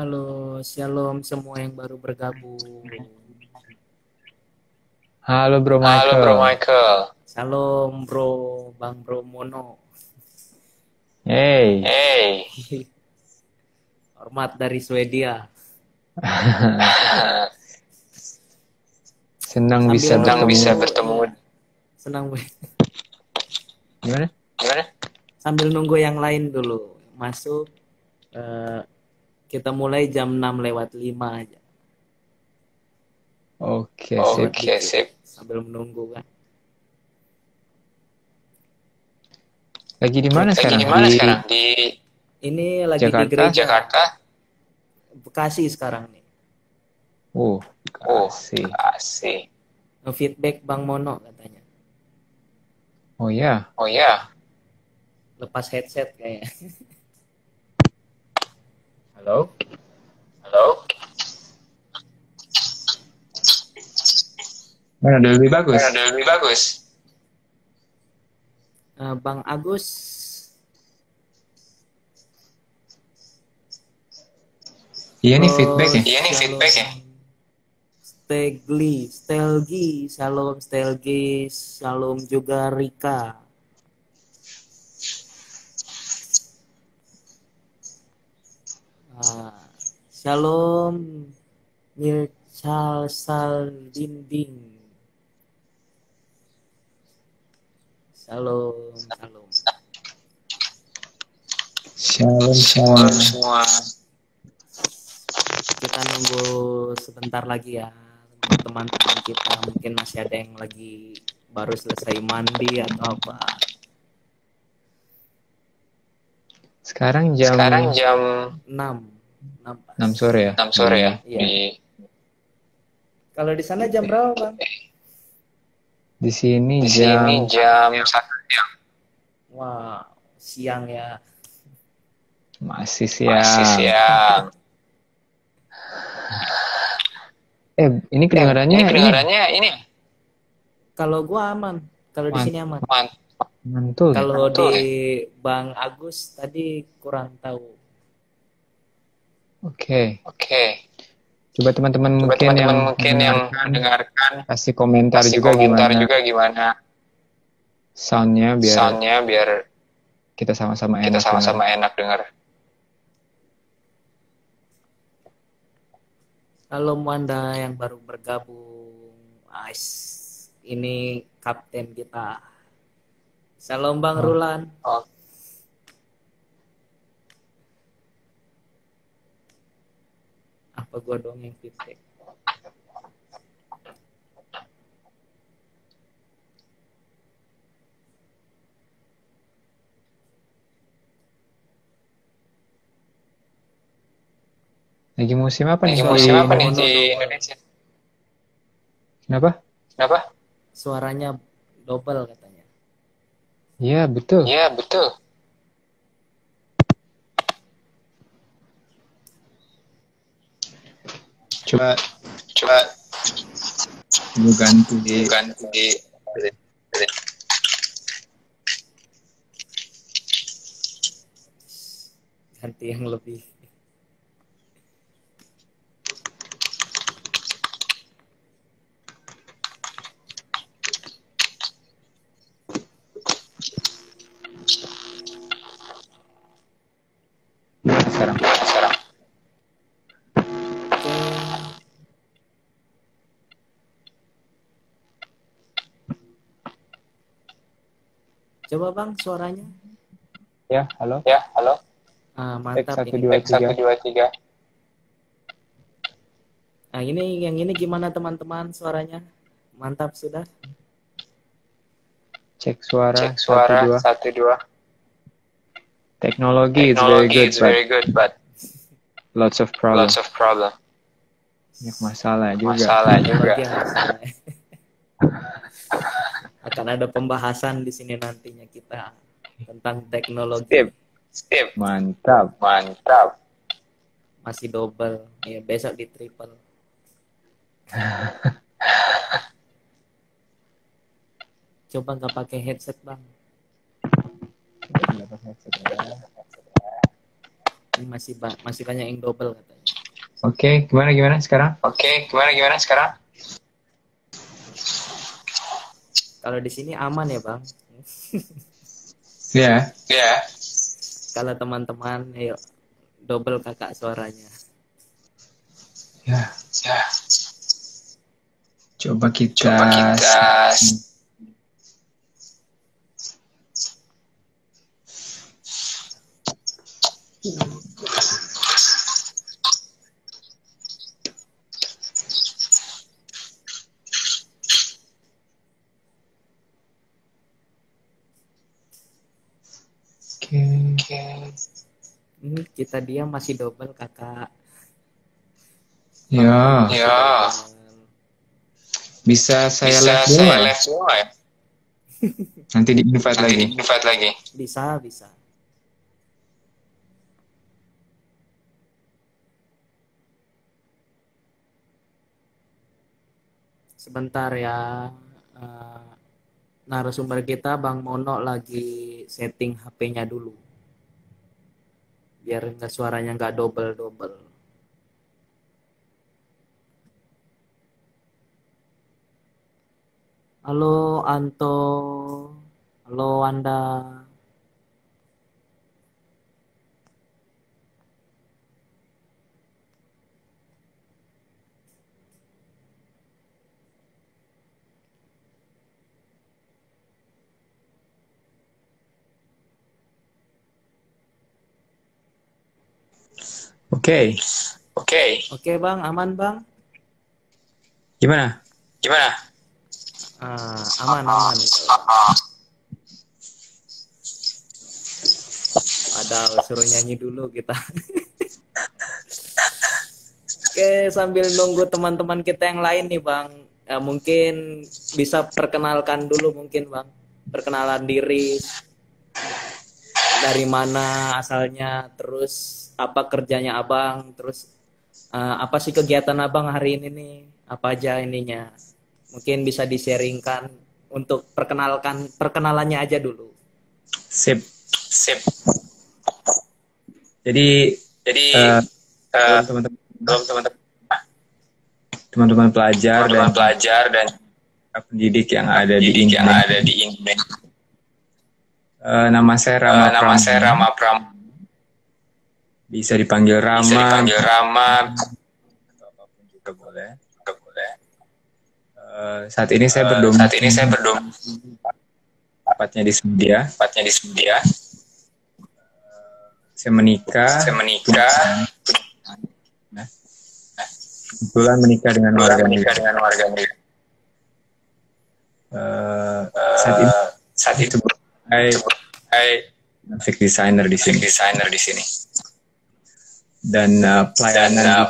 Halo, shalom semua yang baru bergabung. Halo Bro Halo Bro Michael. Michael. Shalom bro, Bang Bro Mono. Hey. Hey. Hormat dari Swedia. Senang Sambil bisa Senang bertemu. bisa bertemu. iya, senang. Gimana? Gimana? Sambil nunggu yang lain dulu masuk. eh, kita mulai jam 6:05 aja. Oke, sip. Oke, sip. Sambil menunggu kan. Lagi di mana Lagi sekarang? di mana Di sekarang? Di Ini lagi di Jakarta? gereja Jakarta? Bekasi sekarang nih. Kasih. Kasih. Feedback Bang Mono katanya. Oh ya, Oh ya. Lepas headset kayaknya. halo. Halo. Mana udah lebih bagus? Mana udah lebih bagus? Bang Agus. Iya nih Bro, feedback ya. Iya nih feedback ya. Stelgi, Shalom juga Rika. Ah, Shalom Mirchal Saldinding. Shalom. Shalom Shalom semua. semua. Kita nunggu sebentar lagi ya. Teman-teman kita mungkin masih ada yang lagi baru selesai mandi atau apa. Sekarang Sekarang jam 6 6 sore ya. 6 sore ya. Iya. Kalau di sana jam berapa, Bang? Di sini Di sini jam 1 siang. Wah, siang ya. masih siang. Masih siang. Ini kedengarannya ini. Kalau gua aman, kalau di sini aman. mantul. Kalau di Bang Agus tadi kurang tahu. Oke. Coba Coba teman-teman Coba mungkin yang mungkin yang mendengarkan kasih komentar kasih juga komentar gimana juga gimana soundnya biar kita sama-sama kita enak sama-sama dengar. enak dengar. Kalau Anda yang baru bergabung, ini kapten kita. Salam Bang Rulan. Apa gua dong yang feedback? Lagi musim apa nih Lagi di musim apa nih Indonesia? di Indonesia? Kenapa? Suaranya double katanya. Iya, betul. Iya, betul. Coba Gue ganti ganti yang lebih. sekarang. Oke. Coba Bang suaranya. Ya, halo. Mantap Tek, ini. 1 2 3. Nah, yang ini gimana teman-teman suaranya? Mantap sudah? Cek suara 1 2. 1 2. Teknologi It's very good but lots of problem. Banyak masalah juga. Biasa. Akan ada pembahasan di sini nantinya kita tentang teknologi. Sip. Mantap. Masih double. Ya, besok di triple. Coba nggak pakai headset Bang. Ini masih banyak yang double katanya. Oke, gimana sekarang? Gimana sekarang? Kalau di sini aman ya Bang. Ya. Ya. Kalau teman-teman, ayo double kakak suaranya. Ya. Ya. Coba kita. Oke. Kita diam masih double kakak. Ya. Bisa saya live semua ya? Nanti di-invite lagi. Bisa. Sebentar ya. Narasumber kita Bang Mono lagi setting HP-nya dulu. Biar suaranya nggak double. Halo Anto. Halo Anda. Oke. Oke Bang, aman Bang? Gimana? Aman. Padahal suruh nyanyi dulu kita. Oke, sambil nunggu teman-teman kita yang lain nih Bang, mungkin bisa perkenalkan dulu mungkin Bang, perkenalan diri, dari mana asalnya, terus apa kerjanya Abang, terus apa sih kegiatan Abang hari ini nih, apa aja ininya, mungkin bisa di-sharingkan untuk perkenalannya aja dulu. Sip. Jadi teman-teman pelajar dan pendidik yang ada di Indonesia. Nama saya Rama Pram. Bisa dipanggil Rama. Atau apapun juga boleh. Saat ini saya berdomisili. Tepatnya di Swedia. Saya menikah. Kebetulan menikah dengan warga negara. Saat itu saya graphic designer di sini. Dan pelayanan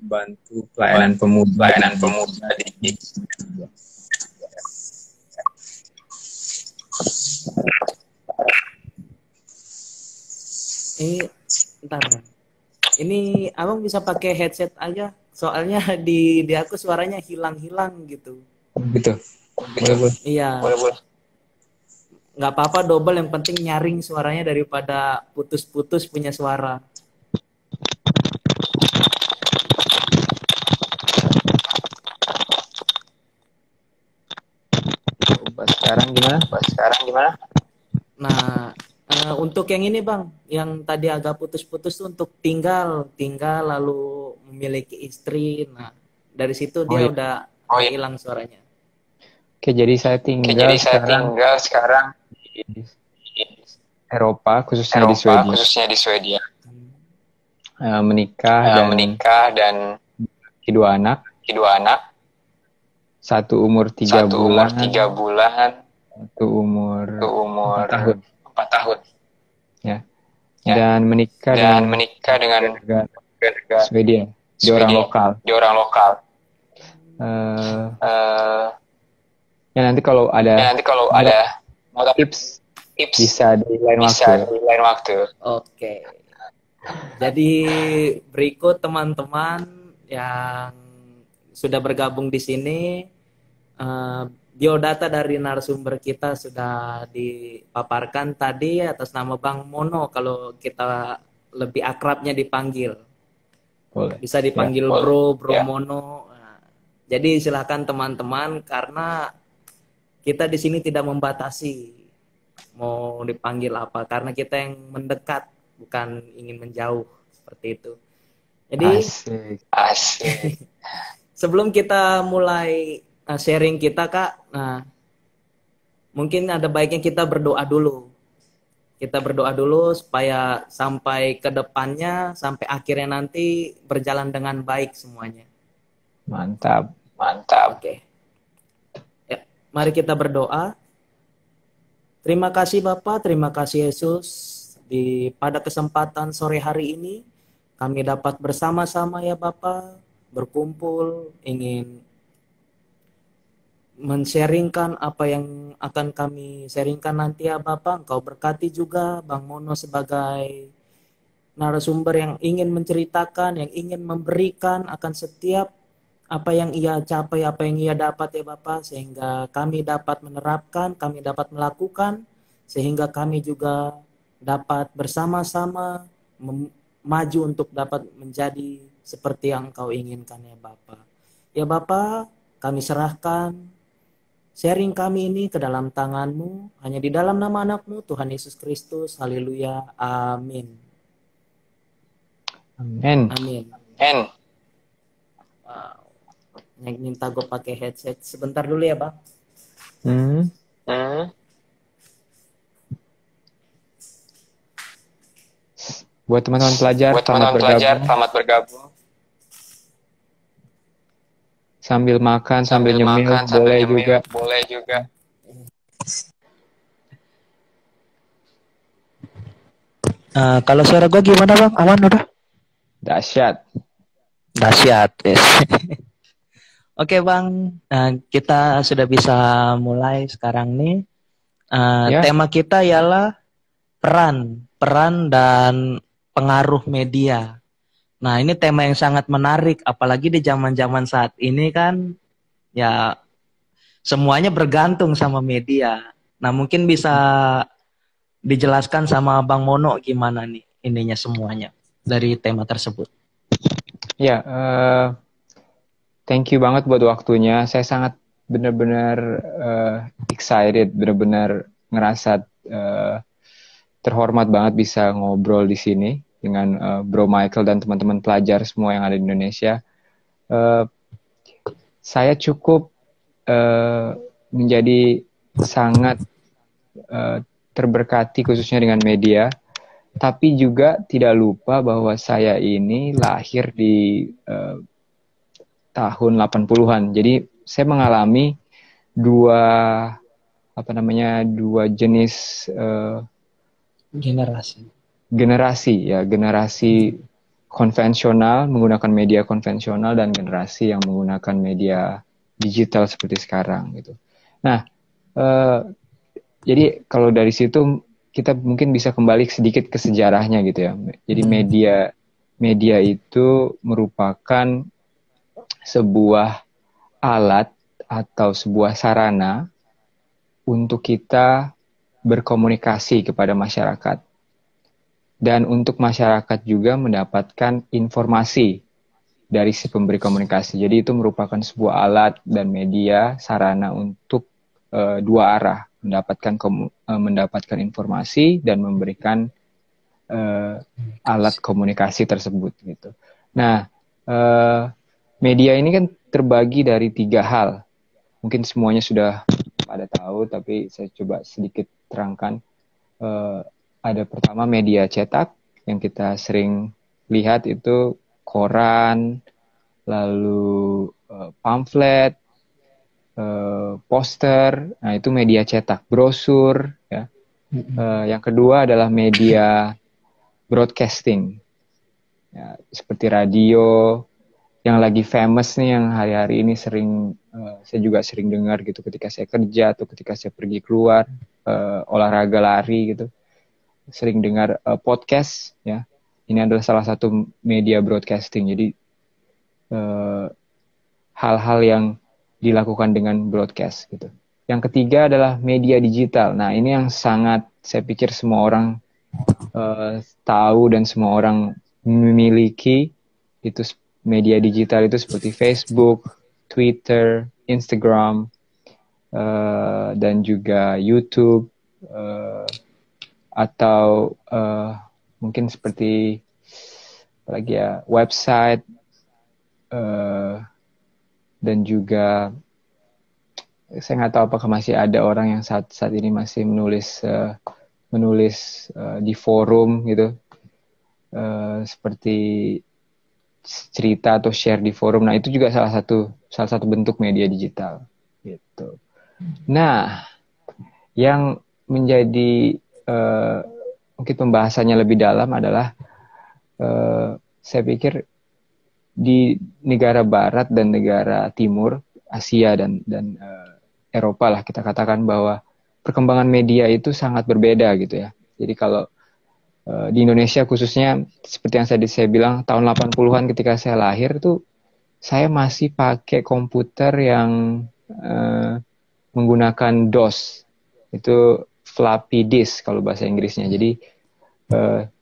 bantu pelayanan pemuda di Bentar. Ini Abang bisa pakai headset aja, soalnya di aku suaranya hilang gitu. Gitu. Boleh. Iya. Boleh. Nggak apa-apa double, yang penting nyaring suaranya daripada putus-putus punya suara. Coba sekarang gimana? Nah, untuk yang ini Bang, yang tadi agak putus-putus tuh untuk tinggal lalu memiliki istri. Nah, dari situ dia udah hilang suaranya. Oke, jadi saya tinggal sekarang di Eropa, khususnya di Swedia. Menikah dan dua anak. Satu umur 3 bulan. Satu umur 4 tahun. Ya. Dan menikah dengan warga Swedia. Dia orang lokal. Ya nanti kalau ada tips bisa di lain waktu. Oke. Jadi berikut teman-teman yang sudah bergabung di sini, biodata dari narasumber kita sudah dipaparkan tadi atas nama Bang Mono kalau kita lebih akrabnya dipanggil. Boleh. Bisa dipanggil Ya. Bro Mono. Nah, jadi silahkan teman-teman, karena kita di sini tidak membatasi mau dipanggil apa, karena kita yang mendekat, bukan ingin menjauh seperti itu. Jadi Asik. sebelum kita mulai sharing kita, Kak, nah mungkin ada baiknya kita berdoa dulu. Kita berdoa dulu supaya sampai ke depannya, sampai akhirnya nanti berjalan dengan baik semuanya. Mantap. Oke. Ya, mari kita berdoa. Terima kasih Bapak, terima kasih Yesus. Pada kesempatan sore hari ini, kami dapat bersama-sama ya Bapak, berkumpul, ingin men-sharingkan apa yang akan kami sharingkan nanti ya Bapak. Engkau berkati juga Bang Mono sebagai narasumber yang ingin menceritakan, yang ingin memberikan akan setiap apa yang ia capai, apa yang ia dapat ya Bapak, sehingga kami dapat menerapkan, kami dapat melakukan, sehingga kami juga dapat bersama-sama maju untuk dapat menjadi seperti yang Engkau inginkan ya Bapak. Ya Bapak, kami serahkan sharing kami ini ke dalam tangan-Mu, hanya di dalam nama anak-Mu, Tuhan Yesus Kristus. Haleluya. Amin. Wow. Yang minta gue pakai headset sebentar dulu ya Bang. Buat teman-teman pelajar, selamat bergabung. Sambil makan, sambil nyemil, boleh juga. Kalau suara gue gimana Bang? Aman udah? Dahsyat. Yes. Oke Bang, kita sudah bisa mulai sekarang nih. Tema kita ialah peran dan pengaruh media. Nah, ini tema yang sangat menarik, apalagi di zaman-zaman saat ini kan, ya semuanya bergantung sama media. Nah, mungkin bisa dijelaskan sama Bang Mono gimana nih ininya semuanya dari tema tersebut. Ya, thank you banget buat waktunya. Saya sangat benar-benar excited, benar-benar ngerasa terhormat banget bisa ngobrol di sini dengan Bro Michael dan teman-teman pelajar semua yang ada di Indonesia. Saya cukup menjadi sangat terberkati khususnya dengan media, tapi juga tidak lupa bahwa saya ini lahir di tahun 80-an. Jadi saya mengalami dua jenis generasi konvensional menggunakan media konvensional dan generasi yang menggunakan media digital seperti sekarang gitu. Nah, jadi kalau dari situ kita mungkin bisa kembali sedikit ke sejarahnya gitu ya. Jadi media itu merupakan sebuah alat atau sebuah sarana untuk kita berkomunikasi kepada masyarakat. Dan untuk masyarakat juga mendapatkan informasi dari si pemberi komunikasi. Jadi itu merupakan sebuah alat dan media sarana untuk dua arah, mendapatkan informasi dan memberikan alat komunikasi tersebut gitu. Nah, media ini kan terbagi dari 3 hal. Mungkin semuanya sudah pada tahu, tapi saya coba sedikit terangkan. Ada pertama media cetak yang kita sering lihat itu koran, lalu pamflet, poster. Nah itu media cetak, brosur. Ya. Yang kedua adalah media broadcasting, ya, seperti radio. Yang lagi famous nih yang hari-hari ini saya juga sering dengar gitu ketika saya kerja atau ketika saya pergi keluar olahraga lari gitu, sering dengar podcast ya. Ini adalah salah satu media broadcasting. Jadi hal-hal yang dilakukan dengan broadcast gitu. Yang ketiga adalah media digital. Nah ini yang sangat saya pikir semua orang tahu dan semua orang memiliki, itu media digital itu seperti Facebook, Twitter, Instagram, dan juga YouTube, atau mungkin seperti apalagi ya, website, dan juga saya nggak tahu apakah masih ada orang yang saat ini masih menulis di forum gitu, seperti cerita atau share di forum. Nah, itu juga salah satu bentuk media digital gitu. Nah, yang menjadi mungkin pembahasannya lebih dalam adalah saya pikir di negara barat dan negara timur, Asia dan Eropa lah, kita katakan bahwa perkembangan media itu sangat berbeda gitu ya. Jadi kalau di Indonesia khususnya, seperti yang tadi saya bilang, tahun 80-an ketika saya lahir tuh, saya masih pakai komputer yang menggunakan DOS. Itu floppy disk kalau bahasa Inggrisnya. Jadi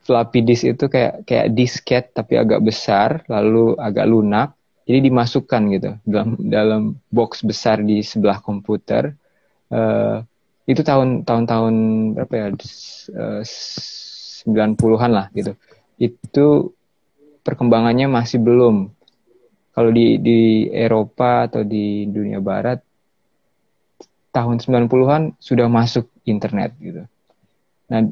floppy disk itu kayak disket tapi agak besar, lalu agak lunak. Jadi dimasukkan gitu dalam box besar di sebelah komputer. Itu tahun-tahun berapa ya? 90-an lah gitu. Itu perkembangannya masih belum. Kalau di Eropa atau di dunia barat, tahun 90-an sudah masuk internet gitu.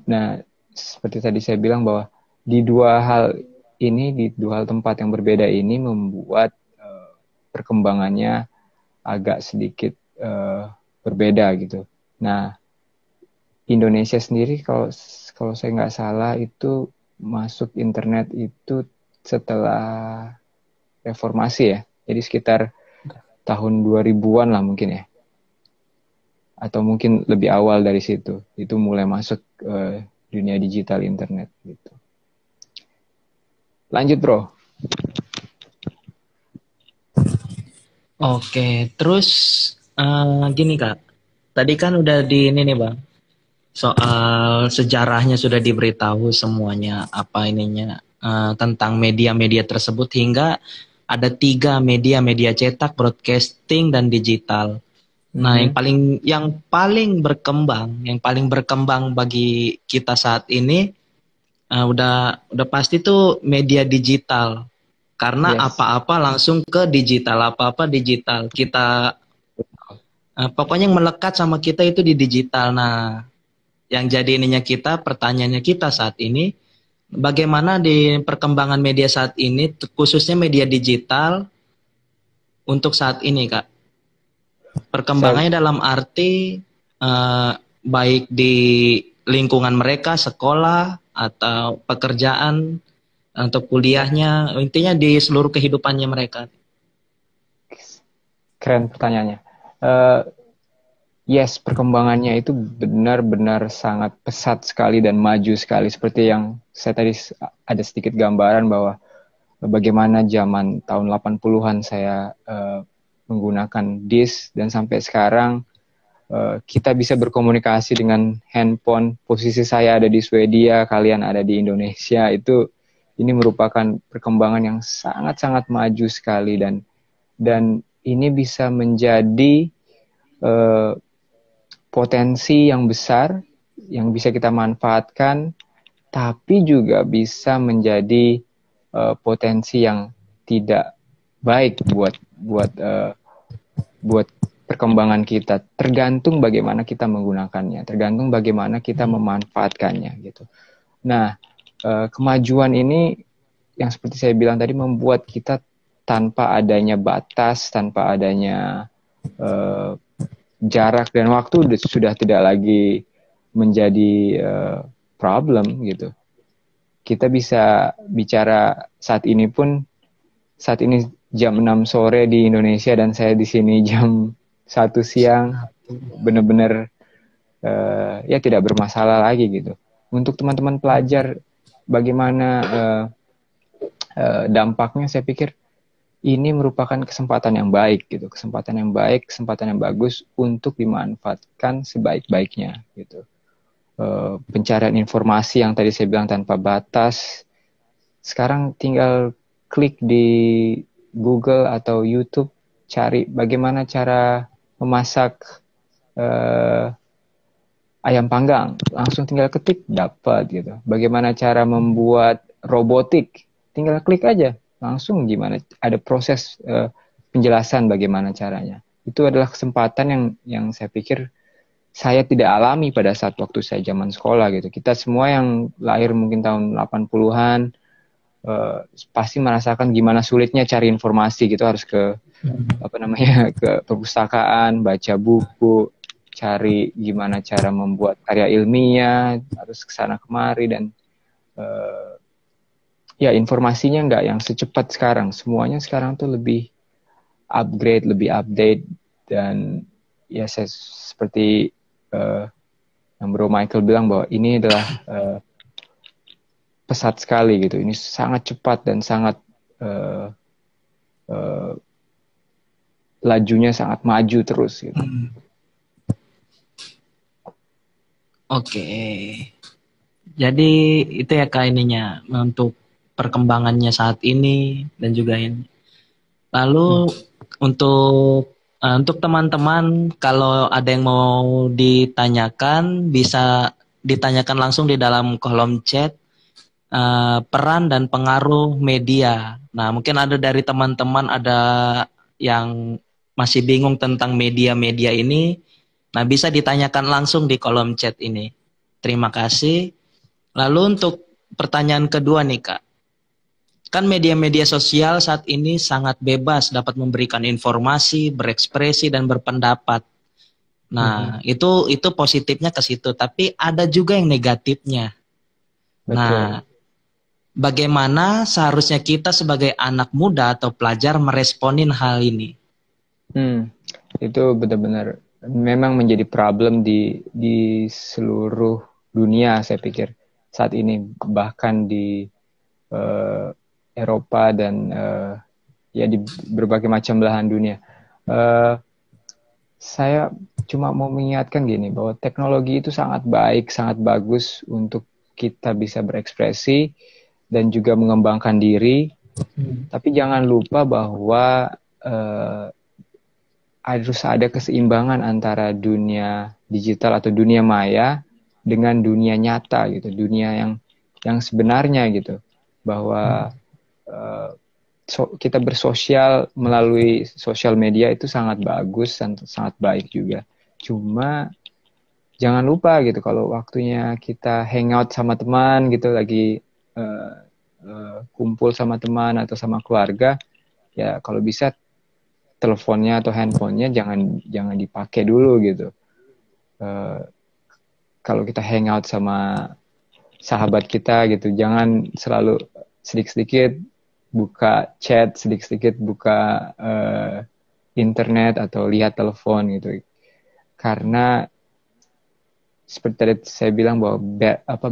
Nah, seperti tadi saya bilang bahwa di dua hal tempat yang berbeda ini membuat perkembangannya agak sedikit berbeda gitu. Nah, Indonesia sendiri kalau saya nggak salah itu masuk internet itu setelah reformasi ya. Jadi sekitar tahun 2000-an lah mungkin ya. Atau mungkin lebih awal dari situ. Itu mulai masuk dunia digital internet gitu. Lanjut, Bro. Oke, terus gini Kak. Tadi kan udah di ini nih Bang. Soal sejarahnya sudah diberitahu semuanya apa ininya tentang media-media tersebut, hingga ada 3 media cetak, broadcasting, dan digital. Nah, yang paling berkembang bagi kita saat ini udah pasti tuh media digital. Karena apa-apa langsung ke digital, apa-apa digital. Kita pokoknya yang melekat sama kita itu di digital. Nah, yang jadi pertanyaannya kita saat ini, bagaimana di perkembangan media saat ini, khususnya media digital untuk saat ini, Kak? Perkembangannya dalam arti baik di lingkungan mereka, sekolah, atau pekerjaan, atau kuliahnya, intinya di seluruh kehidupannya mereka. Keren pertanyaannya. Yes, perkembangannya itu benar-benar sangat pesat sekali dan maju sekali. Seperti yang saya tadi ada sedikit gambaran bahwa bagaimana zaman tahun 80-an saya menggunakan disk, dan sampai sekarang kita bisa berkomunikasi dengan handphone. Posisi saya ada di Swedia, kalian ada di Indonesia. Ini merupakan perkembangan yang sangat-sangat maju sekali, dan ini bisa menjadi potensi yang besar yang bisa kita manfaatkan, tapi juga bisa menjadi potensi yang tidak baik buat perkembangan kita. Tergantung bagaimana kita menggunakannya, tergantung bagaimana kita memanfaatkannya gitu. Nah, kemajuan ini yang seperti saya bilang tadi membuat kita tanpa adanya batas, tanpa adanya jarak dan waktu sudah tidak lagi menjadi problem gitu. Kita bisa bicara saat ini jam 6 sore di Indonesia dan saya di sini jam 1 siang, benar-benar ya tidak bermasalah lagi gitu. Untuk teman-teman pelajar, bagaimana dampaknya, saya pikir ini merupakan kesempatan yang baik gitu, kesempatan yang bagus untuk dimanfaatkan sebaik-baiknya gitu. Pencarian informasi yang tadi saya bilang tanpa batas, sekarang tinggal klik di Google atau YouTube, cari bagaimana cara memasak ayam panggang, langsung tinggal ketik dapat gitu. Bagaimana cara membuat robotik, tinggal klik aja, langsung gimana, ada proses penjelasan bagaimana caranya. Itu adalah kesempatan yang saya pikir saya tidak alami pada saat waktu saya zaman sekolah gitu. Kita semua yang lahir mungkin tahun 80-an pasti merasakan gimana sulitnya cari informasi gitu, harus ke ke perpustakaan, baca buku, cari gimana cara membuat karya ilmiah, harus kesana kemari, dan ya informasinya nggak yang secepat sekarang. Semuanya sekarang tuh lebih upgrade, lebih update, dan ya saya seperti yang Bro Michael bilang bahwa ini adalah pesat sekali gitu. Ini sangat cepat dan sangat lajunya sangat maju terus gitu. Oke. Jadi itu ya Kak ininya untuk perkembangannya saat ini dan juga ini. Lalu untuk teman-teman, kalau ada yang mau ditanyakan bisa ditanyakan langsung di dalam kolom chat. Peran dan pengaruh media. Nah, mungkin ada dari teman-teman ada yang masih bingung tentang media-media ini. Nah, bisa ditanyakan langsung di kolom chat ini. Terima kasih. Lalu untuk pertanyaan kedua nih Kak. Kan media-media sosial saat ini sangat bebas dapat memberikan informasi, berekspresi, dan berpendapat. Nah, itu positifnya ke situ. Tapi ada juga yang negatifnya. Betul. Nah, bagaimana seharusnya kita sebagai anak muda atau pelajar meresponin hal ini? Itu benar-benar memang menjadi problem di seluruh dunia, saya pikir saat ini, bahkan di Eropa dan ya di berbagai macam belahan dunia. Saya cuma mau mengingatkan gini, bahwa teknologi itu sangat baik, sangat bagus untuk kita bisa berekspresi dan juga mengembangkan diri, tapi jangan lupa bahwa harus ada keseimbangan antara dunia digital atau dunia maya dengan dunia nyata gitu, dunia yang sebenarnya gitu, bahwa kita bersosial melalui sosial media itu sangat bagus dan sangat baik juga. Cuma jangan lupa gitu, kalau waktunya kita hangout sama teman gitu, lagi kumpul sama teman atau sama keluarga, ya kalau bisa teleponnya atau handphonenya jangan dipakai dulu gitu. Kalau kita hangout sama sahabat kita gitu, jangan selalu sedikit-sedikit buka chat, sedikit-sedikit buka internet atau lihat telepon gitu. Karena seperti tadi saya bilang bahwa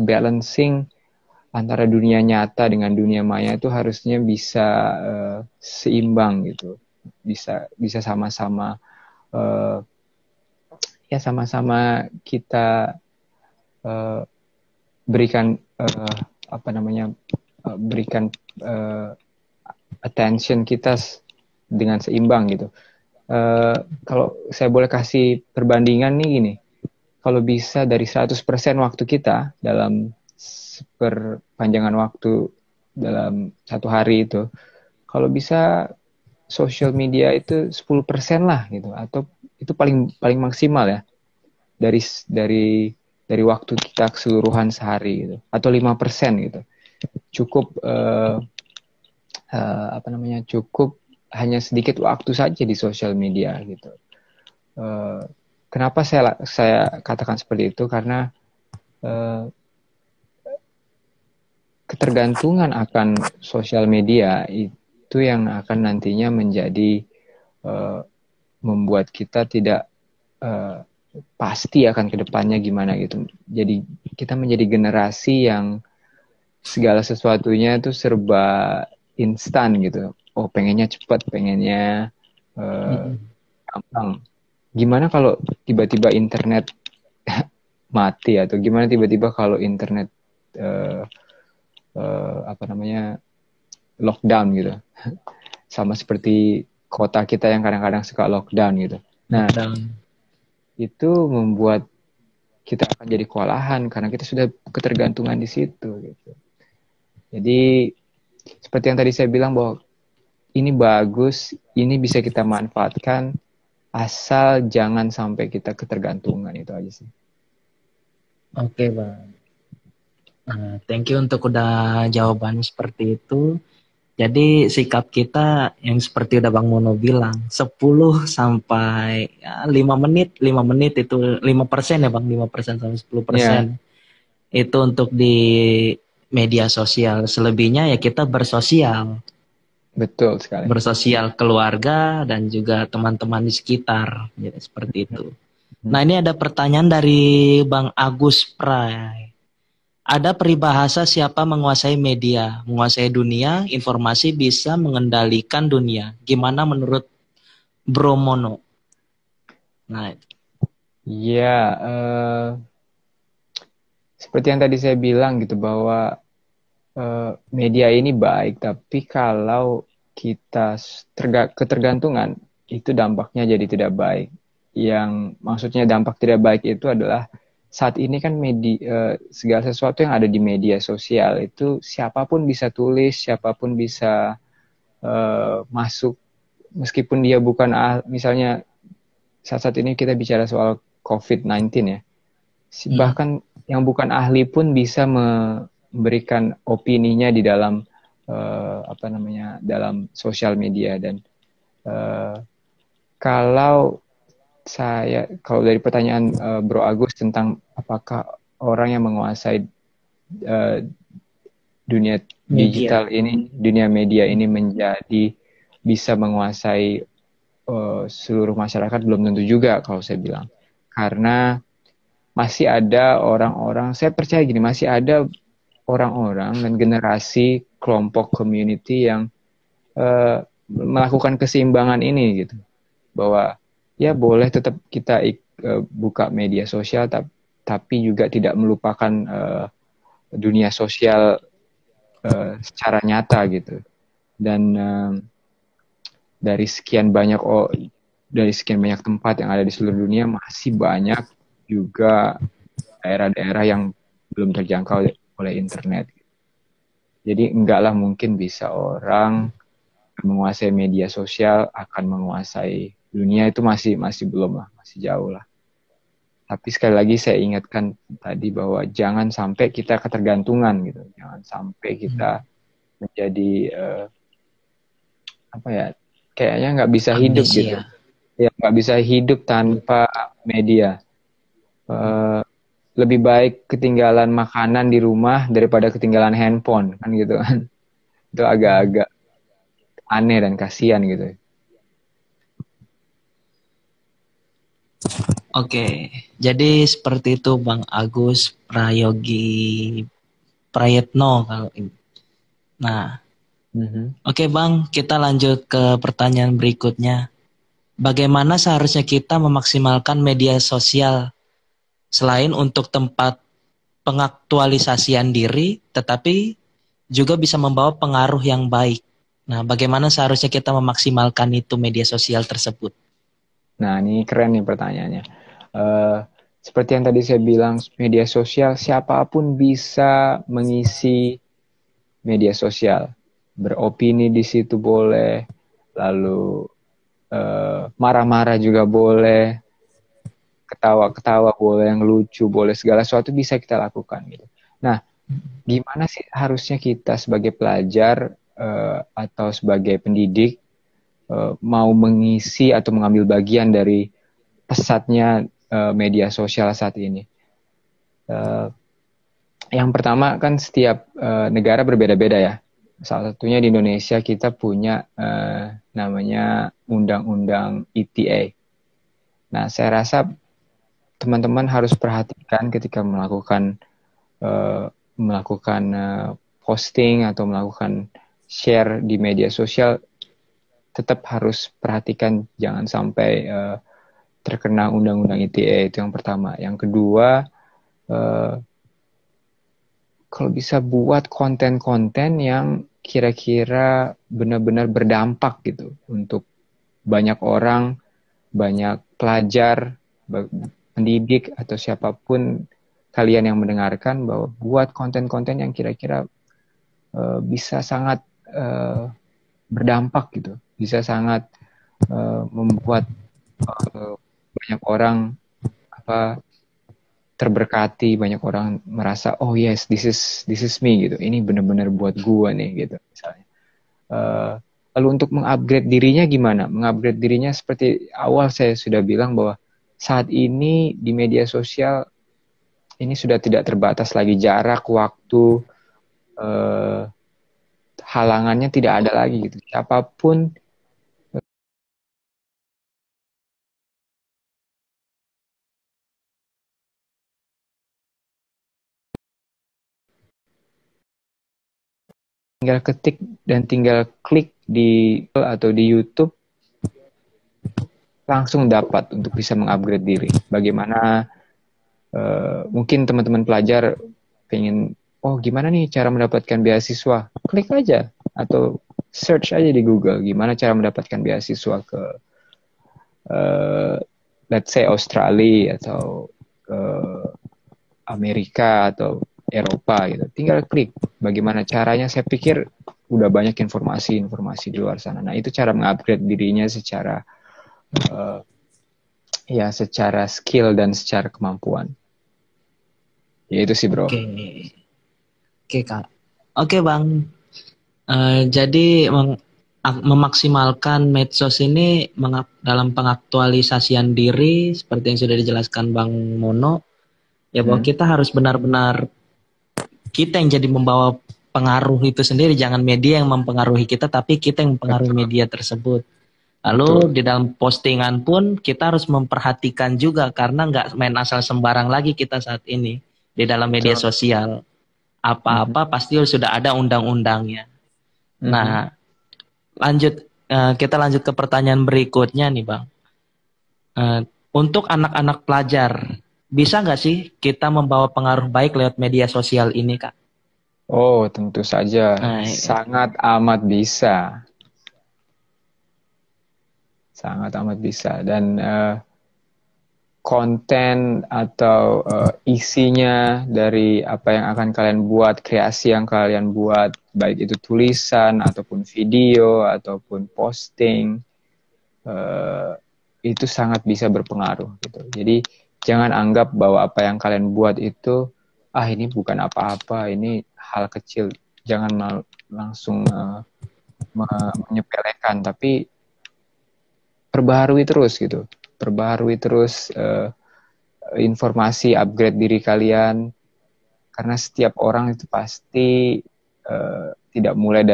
balancing antara dunia nyata dengan dunia maya itu harusnya bisa seimbang gitu, bisa sama-sama ya sama-sama kita berikan berikan attention kita dengan seimbang gitu. Kalau saya boleh kasih perbandingan nih gini, kalau bisa dari 100% waktu kita dalam perpanjangan waktu dalam satu hari itu, kalau bisa social media itu 10% lah gitu, atau itu paling maksimal ya dari waktu kita keseluruhan sehari gitu, atau 5% gitu. Cukup cukup hanya sedikit waktu saja di social media gitu. Kenapa saya katakan seperti itu? Karena ketergantungan akan sosial media itu yang akan nantinya menjadi membuat kita tidak pasti akan kedepannya gimana gitu. Jadi kita menjadi generasi yang segala sesuatunya itu serba instan gitu. Oh, pengennya cepat, pengennya gampang. Gimana kalau tiba-tiba internet mati, atau gimana tiba-tiba kalau internet lockdown gitu. Sama seperti kota kita yang kadang-kadang suka lockdown gitu. Nah, itu membuat kita akan jadi kewalahan karena kita sudah ketergantungan di situ gitu. Jadi seperti yang tadi saya bilang bahwa ini bagus, ini bisa kita manfaatkan asal jangan sampai kita ketergantungan, itu aja sih. Oke, Bang. Thank you untuk udah jawabannya seperti itu. Jadi sikap kita yang seperti udah Bang Mono bilang, 10 sampai 5 menit, 5 menit itu 5% ya Bang, 5% sampai 10%. Yeah. Itu untuk di media sosial. Selebihnya ya kita bersosial. Betul sekali. Bersosial keluarga dan juga teman-teman di sekitar. Jadi seperti itu. Nah, ini ada pertanyaan dari Bang Agus Pray. Ada peribahasa siapa menguasai media, menguasai dunia, informasi bisa mengendalikan dunia. Gimana menurut Bro Mono? Nah, ya, seperti yang tadi saya bilang gitu bahwa media ini baik, tapi kalau kita ketergantungan itu dampaknya jadi tidak baik. Yang maksudnya dampak tidak baik itu adalah saat ini kan segala sesuatu yang ada di media sosial itu siapapun bisa tulis, siapapun bisa masuk, meskipun dia bukan misalnya saat ini kita bicara soal COVID-19 ya, bahkan yang bukan ahli pun bisa memberikan opininya di dalam dalam sosial media. Dan kalau dari pertanyaan Bro Agus tentang apakah orang yang menguasai dunia digital ini, dunia media ini menjadi bisa menguasai seluruh masyarakat, belum tentu juga kalau saya bilang. Karena masih ada orang-orang, saya percaya gini, masih ada orang-orang dan generasi kelompok community yang melakukan keseimbangan ini gitu. Bahwa ya boleh tetap kita buka media sosial, tapi juga tidak melupakan dunia sosial secara nyata gitu. Dan dari sekian banyak tempat yang ada di seluruh dunia, masih banyak juga daerah-daerah yang belum terjangkau oleh internet. Jadi enggaklah mungkin bisa orang menguasai media sosial akan menguasai dunia, itu masih belum lah, masih jauh lah. Tapi sekali lagi saya ingatkan tadi bahwa jangan sampai kita ketergantungan gitu, jangan sampai kita menjadi kayaknya nggak bisa hidup gitu, ya nggak bisa hidup tanpa media. Lebih baik ketinggalan makanan di rumah daripada ketinggalan handphone kan gitu kan. Itu agak-agak aneh dan kasihan gitu. Oke, jadi seperti itu Bang Agus Prayetno kalau ini. Nah, Oke Bang, kita lanjut ke pertanyaan berikutnya. Bagaimana seharusnya kita memaksimalkan media sosial selain untuk tempat pengaktualisasian diri, tetapi juga bisa membawa pengaruh yang baik. Nah, bagaimana seharusnya kita memaksimalkan itu media sosial tersebut? Nah, ini keren nih pertanyaannya. Seperti yang tadi saya bilang, media sosial siapapun bisa mengisi media sosial. Beropini di situ boleh, lalu marah-marah juga boleh, ketawa-ketawa boleh, yang lucu boleh, segala sesuatu bisa kita lakukan gitu. Nah, gimana sih harusnya kita sebagai pelajar atau sebagai pendidik mau mengisi atau mengambil bagian dari pesatnya media sosial saat ini? Yang pertama kan setiap negara berbeda-beda ya. Salah satunya di Indonesia kita punya namanya Undang-Undang ITE. Nah, saya rasa teman-teman harus perhatikan ketika melakukan posting atau melakukan share di media sosial, tetap harus perhatikan jangan sampai terkena Undang-Undang ITE. Itu yang pertama. Yang kedua, kalau bisa buat konten-konten yang kira-kira benar-benar berdampak gitu untuk banyak orang, banyak pelajar, pendidik atau siapapun kalian yang mendengarkan, bahwa buat konten-konten yang kira-kira bisa sangat berdampak gitu, bisa sangat membuat banyak orang terberkati, banyak orang merasa oh yes, this is me gitu, ini benar-benar buat gua nih gitu misalnya. Lalu untuk mengupgrade dirinya gimana? Mengupgrade dirinya seperti awal saya sudah bilang bahwa saat ini di media sosial ini sudah tidak terbatas lagi jarak, waktu, halangannya tidak ada lagi gitu. Siapapun tinggal ketik dan tinggal klik di atau di YouTube, langsung dapat untuk bisa mengupgrade diri. Bagaimana mungkin teman-teman pelajar pengen, oh gimana nih cara mendapatkan beasiswa? Klik aja atau search aja di Google gimana cara mendapatkan beasiswa ke let's say Australia atau ke Amerika atau Eropa gitu. Tinggal klik bagaimana caranya. Saya pikir udah banyak informasi di luar sana. Nah, itu cara mengupgrade dirinya secara secara skill dan secara kemampuan. Ya itu sih, bro. Oke, Kak. Oke, Bang. Jadi memaksimalkan medsos ini dalam pengaktualisasian diri seperti yang sudah dijelaskan Bang Mono, ya bahwa kita harus benar-benar kita yang jadi membawa pengaruh itu sendiri, jangan media yang mempengaruhi kita, tapi kita yang mempengaruhi media tersebut. Lalu di dalam postingan pun kita harus memperhatikan juga, karena nggak main asal sembarang lagi kita saat ini di dalam media sosial. Apa-apa pasti sudah ada undang-undangnya. Nah, kita lanjut ke pertanyaan berikutnya nih, Bang. Untuk anak-anak pelajar, bisa nggak sih kita membawa pengaruh baik lewat media sosial ini, Kak? Oh, tentu saja. Sangat amat bisa. Sangat amat bisa. Dan konten atau isinya dari apa yang akan kalian buat, kreasi yang kalian buat, baik itu tulisan, ataupun video, ataupun posting, itu sangat bisa berpengaruh gitu. Jadi jangan anggap bahwa apa yang kalian buat itu, ini bukan apa-apa, ini hal kecil. Jangan langsung menyepelekan, tapi perbaharui terus gitu. Perbaharui terus informasi, upgrade diri kalian. Karena setiap orang itu pasti tidak mulai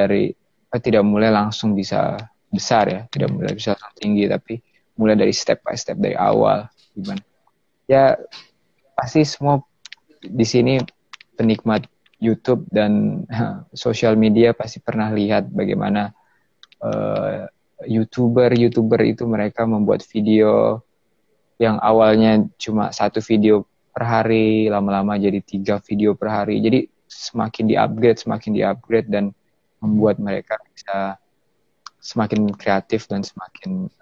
langsung bisa besar ya, tidak mulai bisa langsung tinggi, tapi mulai dari step by step, dari awal. Gimana? Ya pasti semua di sini penikmat YouTube dan sosial media pasti pernah lihat bagaimana YouTuber itu mereka membuat video yang awalnya cuma 1 video per hari, lama-lama jadi 3 video per hari. Jadi semakin di-upgrade dan membuat mereka bisa semakin kreatif dan semakin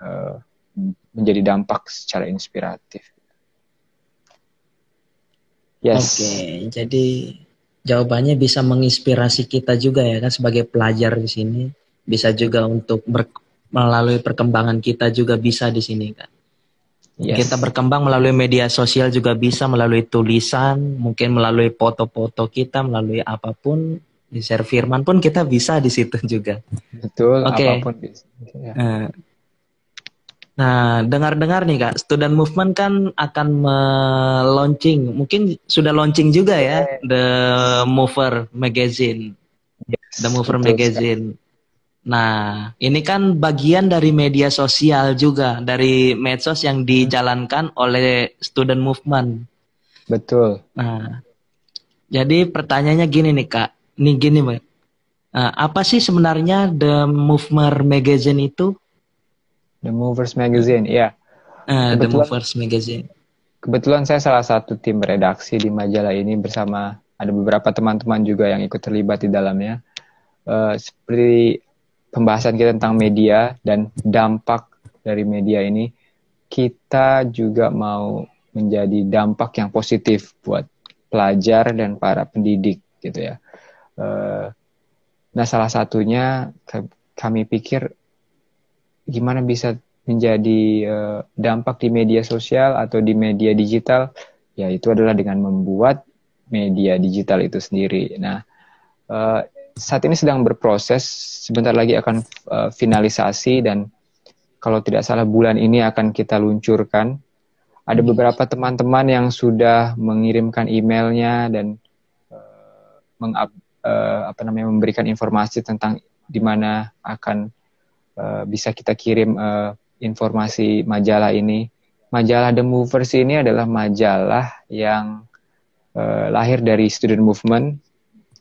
menjadi dampak secara inspiratif. Yes. Oke, jadi jawabannya bisa menginspirasi kita juga ya kan sebagai pelajar di sini. Bisa juga untuk melalui perkembangan kita juga bisa di sini kan. Yes. Kita berkembang melalui media sosial juga bisa, melalui tulisan, mungkin melalui foto-foto kita, melalui apapun, di share firman pun kita bisa di situ juga. Betul, apapun bisa. Ya. Nah, dengar-dengar nih Kak, Student Movement kan akan launching, mungkin sudah launching juga ya, The Mover Magazine. Yes, The Mover Magazine. Nah, ini kan bagian dari media sosial juga, dari medsos yang dijalankan oleh Student Movement. Betul. Nah, jadi pertanyaannya gini nih Kak, Mbak. Apa sih sebenarnya The Mover Magazine itu? The Movers Magazine, ya. The Movers Magazine. Kebetulan saya salah satu tim redaksi di majalah ini bersama ada beberapa teman-teman juga yang ikut terlibat di dalamnya. seperti pembahasan kita tentang media dan dampak dari media ini, kita juga mau menjadi dampak yang positif buat pelajar dan para pendidik gitu ya. Nah, salah satunya kami pikir gimana bisa menjadi dampak di media sosial atau di media digital, yaitu adalah dengan membuat media digital itu sendiri. Nah, saat ini sedang berproses, sebentar lagi akan finalisasi, dan kalau tidak salah bulan ini akan kita luncurkan. Ada beberapa teman-teman yang sudah mengirimkan emailnya dan memberikan informasi tentang di mana akan bisa kita kirim informasi majalah ini. Majalah The Movers ini adalah majalah yang lahir dari student movement.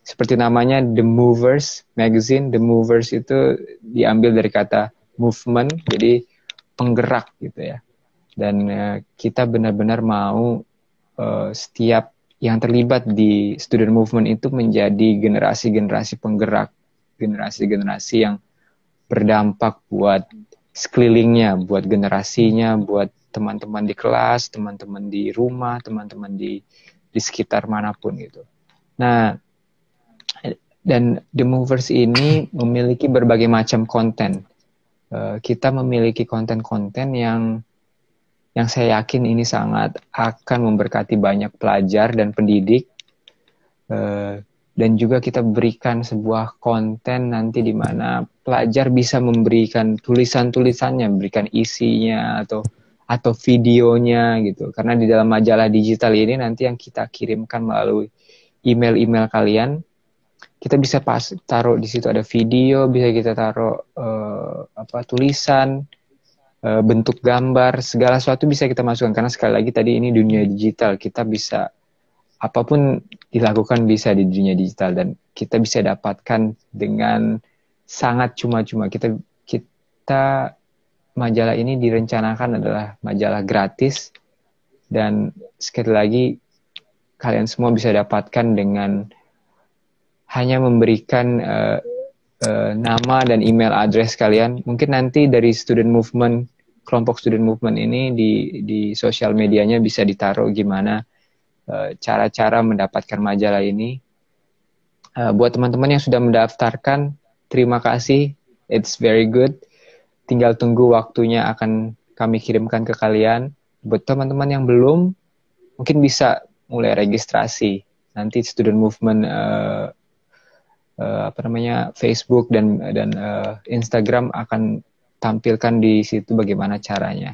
Seperti namanya, The Movers Magazine. The Movers itu diambil dari kata movement, jadi penggerak gitu ya. Dan kita benar-benar mau setiap yang terlibat di student movement itu menjadi generasi-generasi penggerak, generasi-generasi yang berdampak buat sekelilingnya, buat generasinya, buat teman-teman di kelas, teman-teman di rumah, teman-teman di sekitar manapun gitu. Nah, dan The Movers ini memiliki berbagai macam konten. Kita memiliki konten-konten yang saya yakin ini sangat akan memberkati banyak pelajar dan pendidik. Dan juga kita berikan sebuah konten nanti di mana pelajar bisa memberikan tulisan-tulisannya, memberikan isinya atau videonya gitu. Karena di dalam majalah digital ini nanti yang kita kirimkan melalui email-email kalian, kita bisa taruh di situ ada video, bisa kita taruh tulisan, bentuk gambar, segala sesuatu bisa kita masukkan. Karena sekali lagi tadi ini dunia digital, kita bisa apapun dilakukan bisa di dunia digital, dan kita bisa dapatkan dengan sangat cuma-cuma. Kita majalah ini direncanakan adalah majalah gratis, dan sekali lagi kalian semua bisa dapatkan dengan hanya memberikan nama dan email address kalian. Mungkin nanti dari student movement, kelompok student movement ini di sosial medianya bisa ditaruh gimana cara-cara mendapatkan majalah ini. Buat teman-teman yang sudah mendaftarkan, terima kasih, it's very good. Tinggal tunggu waktunya akan kami kirimkan ke kalian. Buat teman-teman yang belum, mungkin bisa mulai registrasi. Nanti student movement Facebook dan Instagram akan tampilkan di situ bagaimana caranya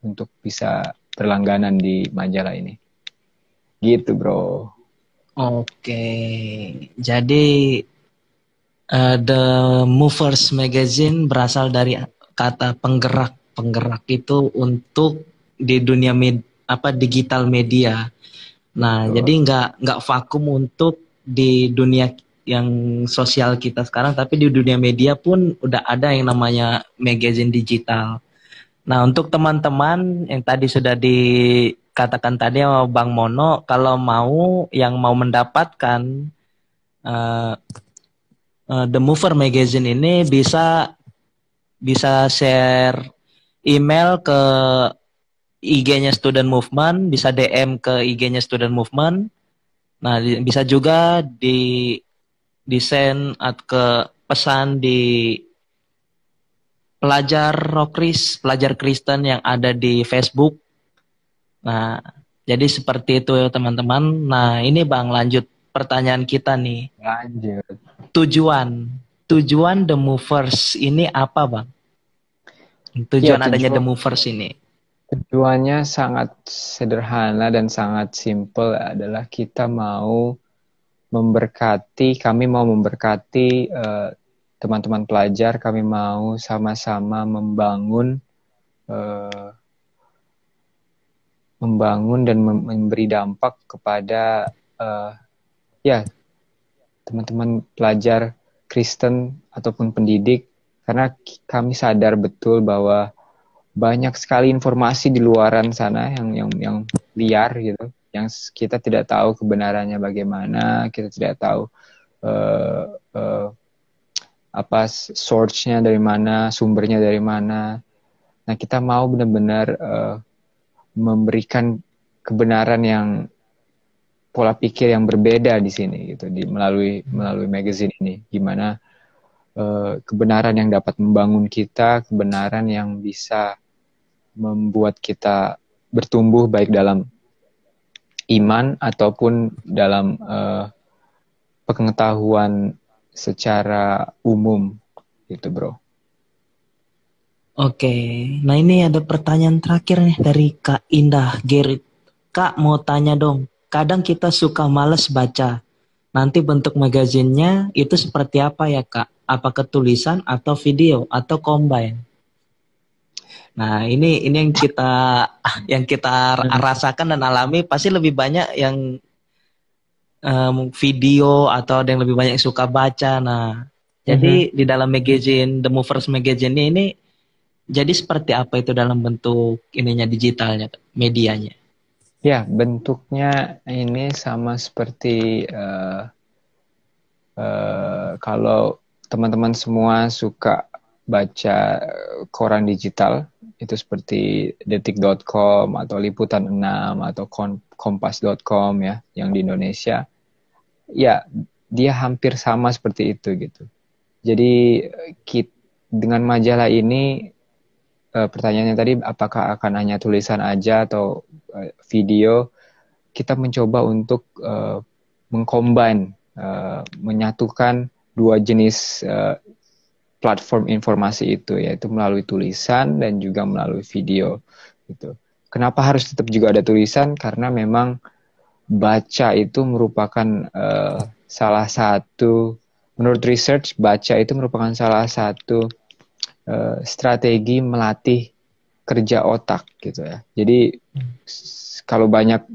untuk bisa berlangganan di majalah ini. Gitu, bro. Oke, jadi The Movers Magazine berasal dari kata penggerak. Penggerak itu untuk di dunia digital media. Nah, jadi nggak vakum untuk di dunia yang sosial kita sekarang, tapi di dunia media pun udah ada yang namanya magazine digital. Nah, untuk teman-teman yang tadi sudah dikatakan tadi sama Bang Mono, kalau yang mau mendapatkan The Mover Magazine ini bisa share email ke IG-nya Student Movement, bisa DM ke IG-nya Student Movement. Nah, bisa juga send ke pesan di pelajar Rokris, pelajar Kristen yang ada di Facebook. Nah, jadi seperti itu ya teman-teman. Nah, ini Bang, lanjut pertanyaan kita nih. Lanjut. Tujuan The Movers ini apa, Bang? Tujuan adanya The Movers ini. Tujuannya sangat sederhana dan sangat simpel, adalah kita mau memberkati, kami mau memberkati teman-teman pelajar, kami mau sama-sama membangun dan memberi dampak kepada teman-teman pelajar Kristen ataupun pendidik, karena kami sadar betul bahwa banyak sekali informasi di luaran sana yang liar gitu, yang kita tidak tahu kebenarannya bagaimana, kita tidak tahu apa source-nya dari mana, sumbernya dari mana. Nah, kita mau benar-benar memberikan kebenaran yang pola pikir yang berbeda di sini gitu melalui magazine ini, gimana kebenaran yang dapat membangun kita, kebenaran yang bisa membuat kita bertumbuh baik dalam iman ataupun dalam pengetahuan secara umum gitu, bro. Oke, nah ini ada pertanyaan terakhir nih dari Kak Indah Gerit. Kak mau tanya dong, kadang kita suka males baca. Nanti bentuk magazinnya itu seperti apa ya Kak? Apakah tulisan atau video atau combine? Nah ini yang kita rasakan dan alami pasti lebih banyak yang video atau ada yang lebih banyak suka baca. Nah jadi di dalam magazine The Movers Magazine ini jadi seperti apa itu dalam bentuk ininya digitalnya, medianya? Ya, bentuknya ini sama seperti kalau teman-teman semua suka baca koran digital, itu seperti detik.com atau liputan 6 atau kompas.com ya, yang di Indonesia. Ya, dia hampir sama seperti itu gitu. Jadi dengan majalah ini, pertanyaannya tadi apakah akan hanya tulisan aja atau video, kita mencoba untuk mengcombine, menyatukan dua jenis platform informasi itu, yaitu melalui tulisan dan juga melalui video gitu. Kenapa harus tetap juga ada tulisan? Karena memang baca itu merupakan salah satu, menurut research, baca itu merupakan salah satu strategi melatih kerja otak gitu ya. Jadi kalau banyak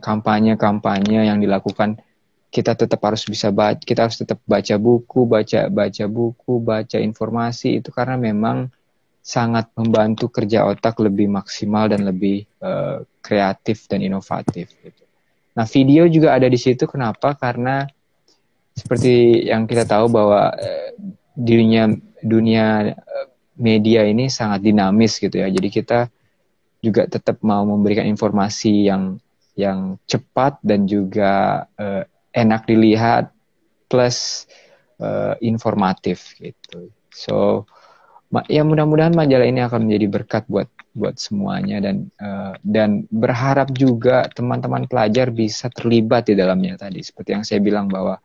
kampanye yang dilakukan, kita tetap harus bisa baca, kita harus tetap baca buku, baca informasi itu, karena memang sangat membantu kerja otak lebih maksimal dan lebih kreatif dan inovatif gitu. Nah, video juga ada di situ. Kenapa? Karena seperti yang kita tahu bahwa dunia media ini sangat dinamis gitu ya. Jadi kita juga tetap mau memberikan informasi yang cepat dan juga enak dilihat plus informatif gitu. So ya mudah-mudahan majalah ini akan menjadi berkat buat semuanya, dan berharap juga teman-teman pelajar bisa terlibat di dalamnya tadi. Seperti yang saya bilang bahwa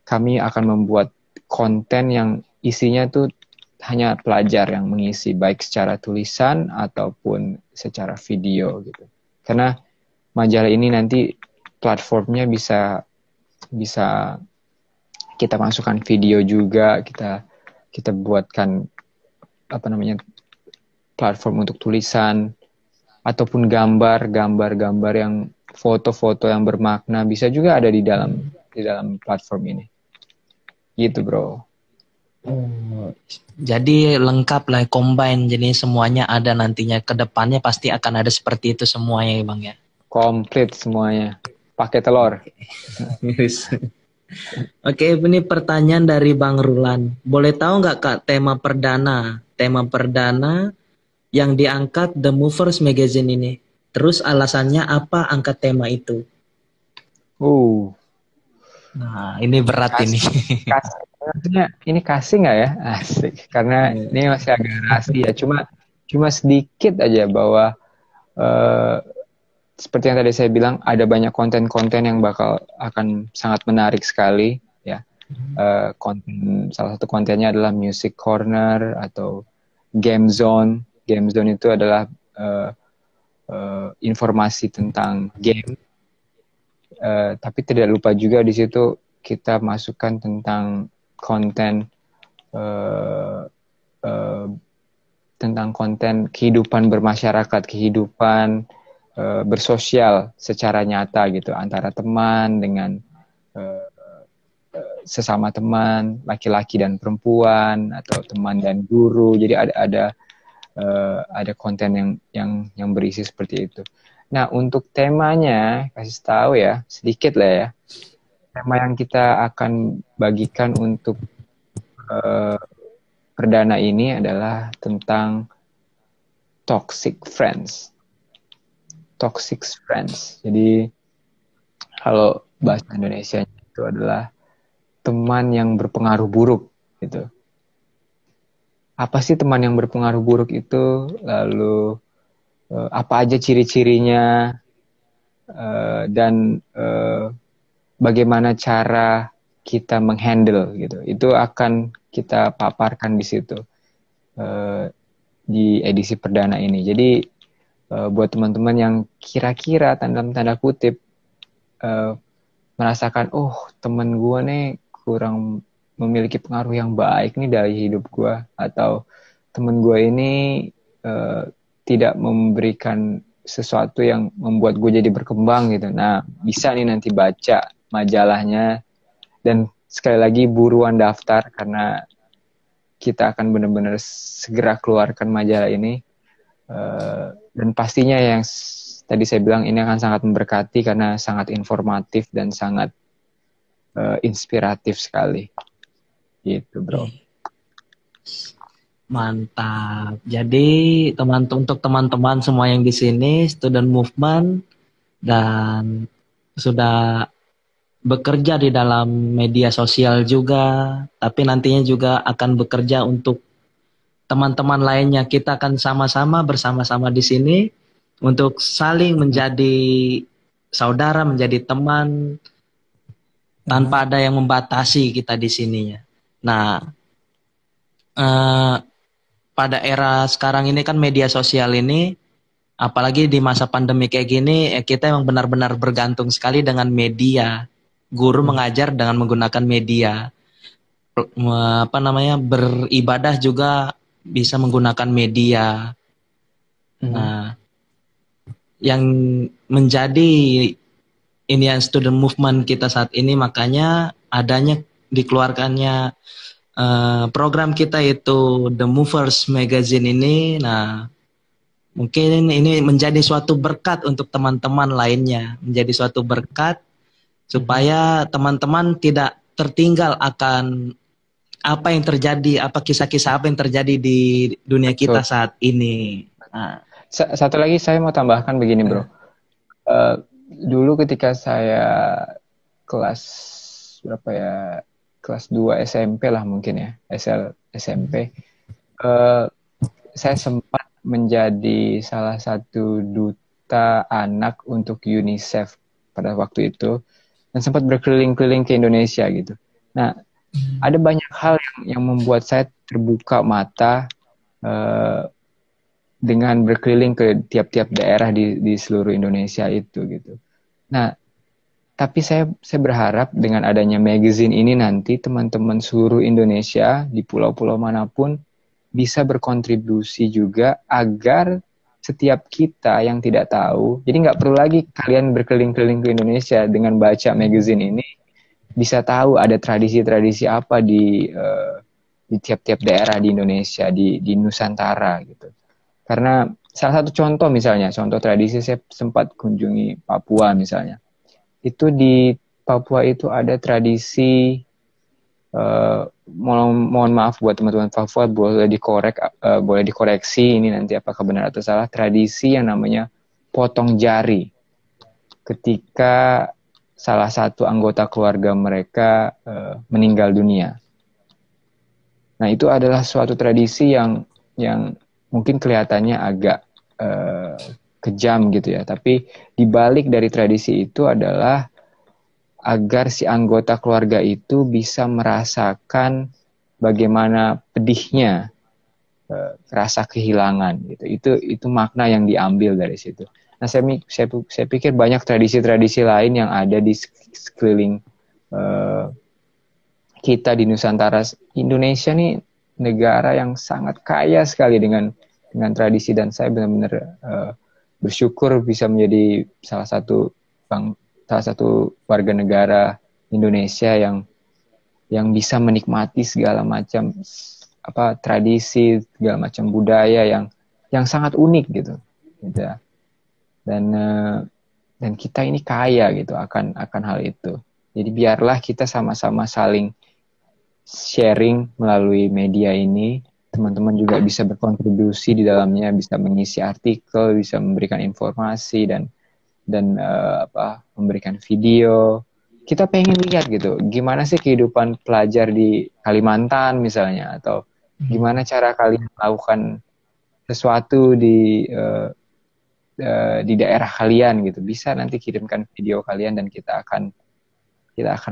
kami akan membuat konten yang isinya tuh hanya pelajar yang mengisi, baik secara tulisan ataupun secara video gitu. Karena majalah ini nanti platformnya bisa kita masukkan video juga, kita buatkan platform untuk tulisan ataupun gambar yang foto-foto yang bermakna bisa juga ada di dalam platform ini. Gitu, bro. Jadi lengkap lah, combine, jadi semuanya ada nantinya, ke depannya pasti akan ada seperti itu semuanya ya Bang ya. Komplit semuanya, pakai telur. Oke, ini pertanyaan dari Bang Rulan. Boleh tahu nggak Kak tema perdana yang diangkat The Movers Magazine ini? Terus alasannya apa angkat tema itu? Nah, ini berat ini. Ini kasih nggak ya? Asik. Karena ini masih agak rahasia. Cuma sedikit aja bahwa seperti yang tadi saya bilang, ada banyak konten-konten yang akan sangat menarik sekali ya. Salah satu kontennya adalah Music Corner atau Game Zone. Game Zone itu adalah informasi tentang game. Tapi tidak lupa juga di situ kita masukkan tentang konten kehidupan bermasyarakat, kehidupan bersosial secara nyata gitu, antara teman dengan sesama teman, laki-laki dan perempuan, atau teman dan guru. Jadi ada konten yang berisi seperti itu. Nah, untuk temanya, kasih tahu ya, sedikit lah ya. Tema yang kita akan bagikan untuk eh, perdana ini adalah tentang toxic friends. Toxic friends. Jadi kalau bahasa Indonesia itu adalah teman yang berpengaruh buruk gitu. Apa sih teman yang berpengaruh buruk itu? Lalu apa aja ciri-cirinya dan bagaimana cara kita menghandle gitu. Itu akan kita paparkan di situ di edisi perdana ini. Jadi buat teman-teman yang kira-kira dalam tanda kutip merasakan, oh teman gue nih kurang memiliki pengaruh yang baik nih dari hidup gue, atau teman gue ini tidak memberikan sesuatu yang membuat gue jadi berkembang gitu. Nah, bisa nih nanti baca majalahnya, dan sekali lagi buruan daftar karena kita akan benar-benar segera keluarkan majalah ini. Dan pastinya yang tadi saya bilang ini akan sangat memberkati karena sangat informatif dan sangat inspiratif sekali. Gitu, bro. Mantap. Jadi untuk teman-teman semua yang di sini student movement dan sudah bekerja di dalam media sosial juga, tapi nantinya juga akan bekerja untuk teman-teman lainnya. Kita akan sama-sama bersama-sama di sini untuk saling menjadi saudara, menjadi teman tanpa ada yang membatasi kita di sininya. Nah, pada era sekarang ini kan media sosial ini, apalagi di masa pandemi kayak gini, kita emang benar-benar bergantung sekali dengan media. Guru mengajar dengan menggunakan media. Beribadah juga bisa menggunakan media. Nah, yang menjadi ini yang student movement kita saat ini, makanya adanya dikeluarkannya program kita itu The Movers Magazine ini. Nah, mungkin ini menjadi suatu berkat untuk teman-teman lainnya, menjadi suatu berkat supaya teman-teman tidak tertinggal akan apa yang terjadi, apa kisah-kisah apa yang terjadi di dunia kita saat ini. Nah. Satu lagi saya mau tambahkan begini, bro. Dulu ketika saya kelas berapa ya? Kelas 2 SMP lah mungkin ya, SMP. Saya sempat menjadi salah satu duta anak untuk UNICEF pada waktu itu, dan sempat berkeliling-keliling ke Indonesia gitu. Nah, ada banyak hal yang membuat saya terbuka mata dengan berkeliling ke tiap-tiap daerah di seluruh Indonesia itu gitu. Nah, tapi saya berharap dengan adanya magazine ini nanti teman-teman seluruh Indonesia di pulau-pulau manapun bisa berkontribusi juga agar setiap kita yang tidak tahu, jadi nggak perlu lagi kalian berkeliling-keliling ke Indonesia, dengan baca magazine ini bisa tahu ada tradisi-tradisi apa di tiap-tiap daerah di Indonesia, di Nusantara gitu. Karena salah satu contoh misalnya, contoh tradisi, saya sempat kunjungi Papua misalnya. Itu di Papua itu ada tradisi, mohon maaf buat teman-teman Papua, boleh dikoreksi ini nanti apakah benar atau salah, tradisi yang namanya potong jari ketika salah satu anggota keluarga mereka meninggal dunia. Nah, itu adalah suatu tradisi yang mungkin kelihatannya agak kejam gitu ya, tapi dibalik dari tradisi itu adalah agar si anggota keluarga itu bisa merasakan bagaimana pedihnya rasa kehilangan gitu. Itu makna yang diambil dari situ. Nah, saya pikir banyak tradisi-tradisi lain yang ada di sekeliling kita di Nusantara. Indonesia nih negara yang sangat kaya sekali dengan tradisi, dan saya benar-benar bersyukur bisa menjadi salah satu warga negara Indonesia yang bisa menikmati segala macam tradisi, segala macam budaya yang sangat unik gitu ya. Dan kita ini kaya gitu akan hal itu. Jadi biarlah kita sama-sama saling sharing melalui media ini. Teman-teman juga bisa berkontribusi di dalamnya, bisa mengisi artikel, bisa memberikan informasi dan memberikan video. Kita pengen lihat gitu, gimana sih kehidupan pelajar di Kalimantan misalnya, atau gimana cara kalian melakukan sesuatu di daerah kalian gitu. Bisa nanti kirimkan video kalian dan kita akan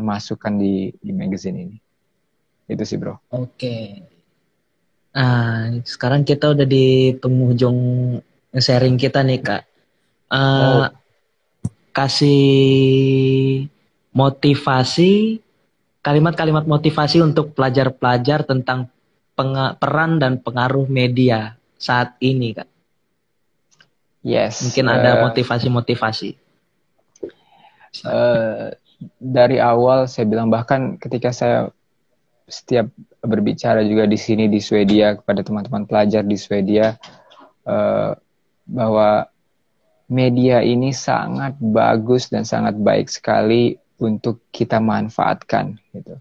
masukkan di magazine ini. Itu sih bro. Oke. Sekarang kita udah di penghujung sharing kita nih Kak. Kasih motivasi, kalimat-kalimat motivasi untuk pelajar-pelajar tentang peran dan pengaruh media saat ini Kak. Yes. Mungkin ada motivasi-motivasi. Dari awal saya bilang, bahkan ketika saya setiap berbicara juga di sini di Swedia kepada teman-teman pelajar di Swedia, bahwa media ini sangat bagus dan sangat baik sekali untuk kita manfaatkan gitu.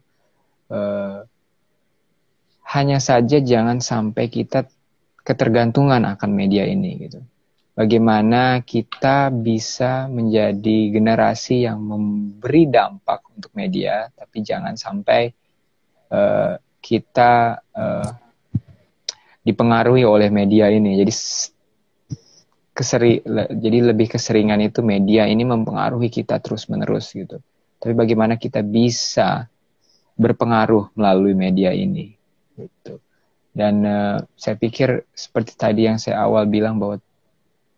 Hanya saja jangan sampai kita ketergantungan akan media ini gitu. Bagaimana kita bisa menjadi generasi yang memberi dampak untuk media, tapi jangan sampai kita dipengaruhi oleh media ini. Jadi lebih keseringan itu media ini mempengaruhi kita terus-menerus gitu. Tapi bagaimana kita bisa berpengaruh melalui media ini gitu. Dan saya pikir seperti tadi yang saya awal bilang, bahwa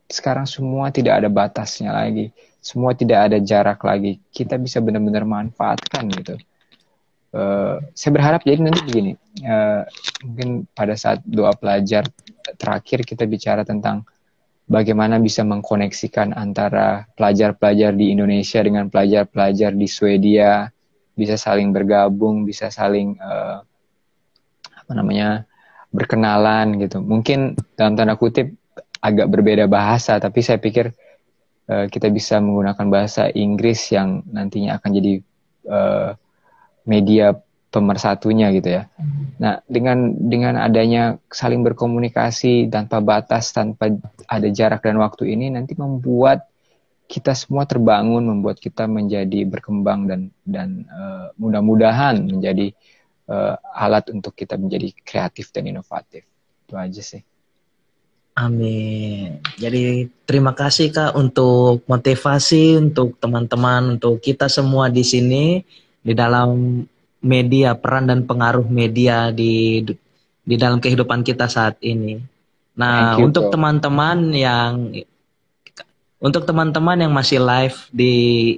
sekarang semua tidak ada batasnya lagi, semua tidak ada jarak lagi. Kita bisa benar-benar manfaatkan gitu. Saya berharap jadi nanti begini, mungkin pada saat doa pelajar terakhir kita bicara tentang bagaimana bisa mengkoneksikan antara pelajar-pelajar di Indonesia dengan pelajar-pelajar di Swedia, bisa saling bergabung, bisa saling berkenalan gitu. Mungkin dalam tanda kutip agak berbeda bahasa, tapi saya pikir kita bisa menggunakan bahasa Inggris yang nantinya akan jadi media pemersatunya gitu ya. Nah, dengan adanya saling berkomunikasi tanpa batas, tanpa ada jarak dan waktu ini, nanti membuat kita semua terbangun, membuat kita menjadi berkembang dan mudah-mudahan menjadi alat untuk kita menjadi kreatif dan inovatif. Itu aja sih. Amin. Jadi terima kasih Kak untuk motivasi untuk teman-teman, untuk kita semua di sini di dalam media, peran dan pengaruh media di dalam kehidupan kita saat ini. Nah, untuk teman-teman yang masih live di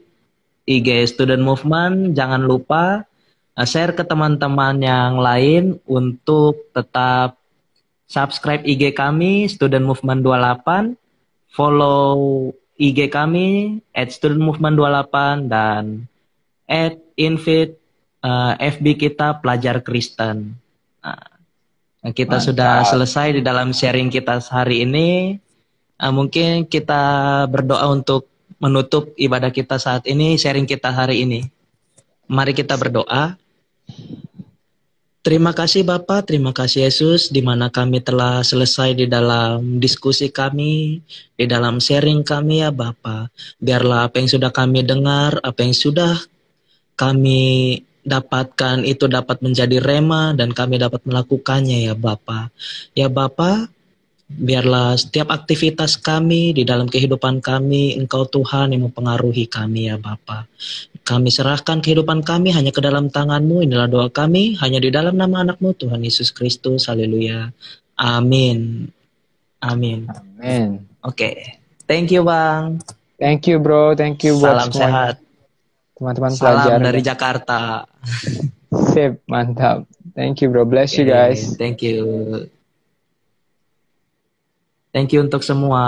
IG Student Movement, jangan lupa share ke teman-teman yang lain untuk tetap subscribe IG kami Student Movement 28, follow IG kami @studentmovement28 dan @invite FB kita Pelajar Kristen. Nah, kita sudah selesai di dalam sharing kita hari ini. Mungkin kita berdoa untuk menutup ibadah kita saat ini, sharing kita hari ini. Mari kita berdoa. Terima kasih Bapa, terima kasih Yesus, di mana kami telah selesai di dalam diskusi kami, di dalam sharing kami ya Bapa. Biarlah apa yang sudah kami dengar, apa yang sudah kami dapatkan itu dapat menjadi rema dan kami dapat melakukannya ya Bapa. Ya Bapa, biarlah setiap aktivitas kami di dalam kehidupan kami, Engkau Tuhan yang mempengaruhi kami ya Bapa. Kami serahkan kehidupan kami hanya ke dalam tangan-Mu. Inilah doa kami hanya di dalam nama anak-Mu Tuhan Yesus Kristus. Haleluya. Amin. Amin. Amin. Oke. Thank you Bang. Thank you bro. Thank you buat salam sehat. Teman-teman salam pelajar dari Jakarta. Sip, mantap. Thank you bro. Bless you guys. Thank you. Thank you untuk semua.